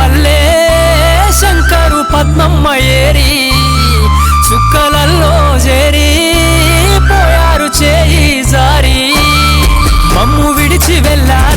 పల్లె శంకరు పద్మమ్మ ఏరి చుక్కలల్లో చేరి పోయారు చేయి జారి మమ్ము విడిచి వెళ్ళారు